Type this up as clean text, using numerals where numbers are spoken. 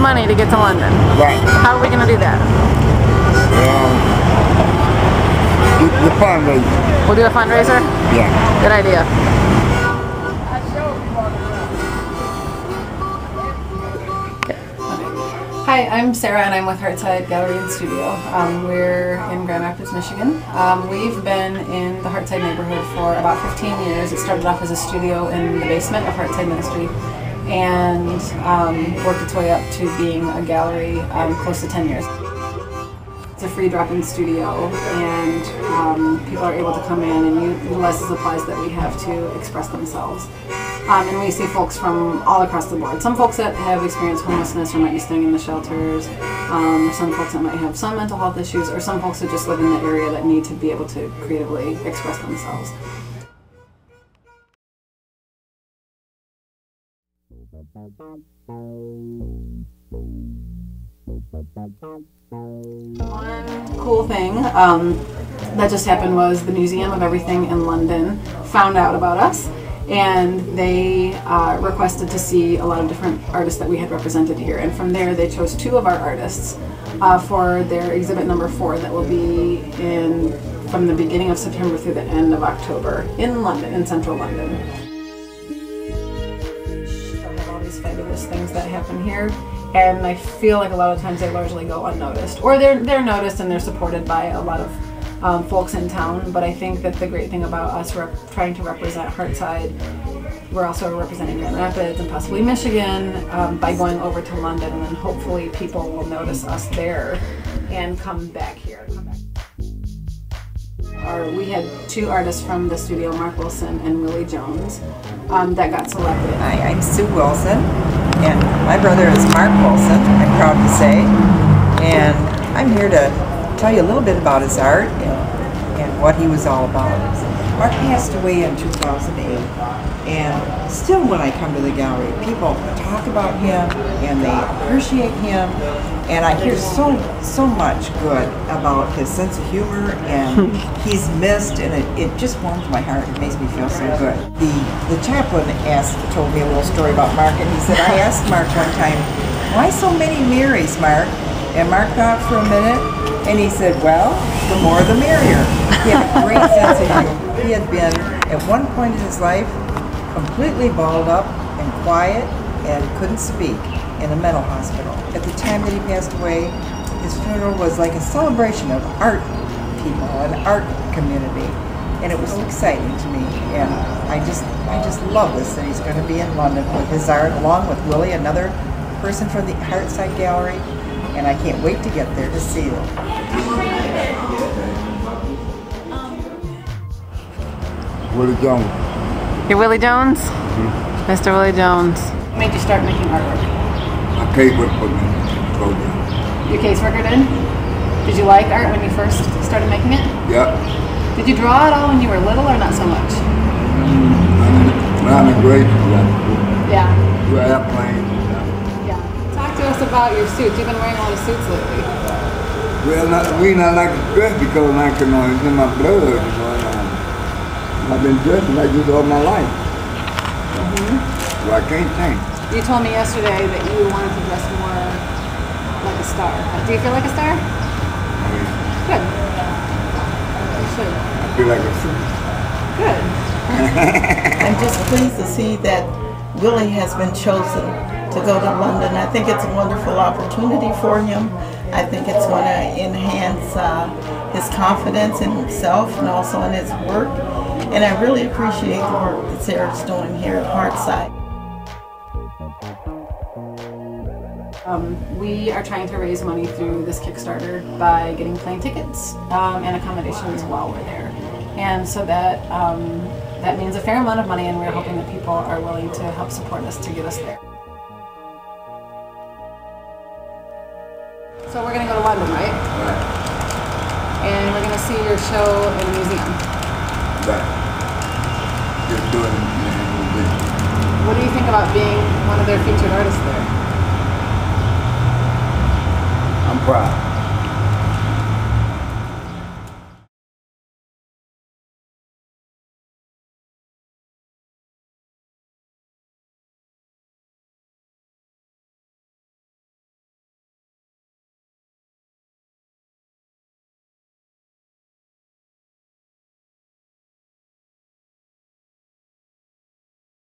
money to get to London. Right. How are we going to do that? The fundraiser. We'll do a fundraiser? Yeah. Good idea. Hi, I'm Sarah and I'm with Heartside Gallery and Studio. We're in Grand Rapids, Michigan. We've been in the Heartside neighborhood for about 15 years. It started off as a studio in the basement of Heartside Ministry and worked its way up to being a gallery close to 10 years. It's a free drop-in studio and people are able to come in and utilize the supplies that we have to express themselves. And we see folks from all across the board. Some folks that have experienced homelessness or might be staying in the shelters, some folks that might have some mental health issues, or some folks that just live in the area that need to be able to creatively express themselves. One cool thing that just happened was the Museum of Everything in London found out about us, and they requested to see a lot of different artists that we had represented here, and from there they chose 2 of our artists for their exhibit number 4 that will be in from the beginning of September through the end of October in London, in central London. I have all these fabulous things that happen here, and I feel like a lot of times they largely go unnoticed, or they're noticed and they're supported by a lot of folks in town. But I think that the great thing about us trying to represent Heartside, we're also representing Grand Rapids and possibly Michigan by going over to London, and then hopefully people will notice us there and come back here. We had 2 artists from the studio, Mark Wilson and Willie Jones, that got selected. Hi, I'm Sue Wilson, and my brother is Mark Wilson, I'm proud to say, and I'm here to tell you a little bit about his art and what he was all about. Mark passed away in 2008, and still when I come to the gallery, people talk about him and they appreciate him, and I hear so much good about his sense of humor, and he's missed, and it just warms my heart. It makes me feel so good. The chaplain told me a little story about Mark, and he said, I asked Mark one time, why so many Marys, Mark? And Mark thought for a minute, and he said, well, the more the merrier. He had a great sense of humor. He had been, at one point in his life, completely balled up and quiet and couldn't speak in a mental hospital. At the time that he passed away, his funeral was like a celebration of art people, an art community. And it was exciting to me. And I just love this that he's going to be in London with his art, along with Willie, another person from the Heartside Gallery. And I can't wait to get there to see them. Willie Jones. You're Willie Jones? Mm-hmm. Mr. Willie Jones. What made you start making artwork? My casework put me in. Your caseworker did? Did you like art when you first started making it? Yeah. Did you draw at all when you were little, or not so much? When I'm in grade school, yeah. We're airplanes. Talk to us about your suits. You've been wearing a lot of suits lately. Well, we not like to dress because it's in my blood. You know, I've been dressing like this all my life. So I can't change. You told me yesterday that you wanted to dress more like a star. Do you feel like a star? Good. You should. I feel like a suit. Good. I'm just pleased to see that Willie has been chosen to go to London. I think it's a wonderful opportunity for him. I think it's going to enhance his confidence in himself and also in his work. And I really appreciate the work that Sarah's doing here at Heartside. We are trying to raise money through this Kickstarter by getting plane tickets and accommodations while we're there. And so that that means a fair amount of money, and we're hoping that people are willing to help support us to get us there. So we're going to go to London, right? Right. And we're going to see your show in a museum. Right. Just doing it. What do you think about being one of their featured artists there? I'm proud.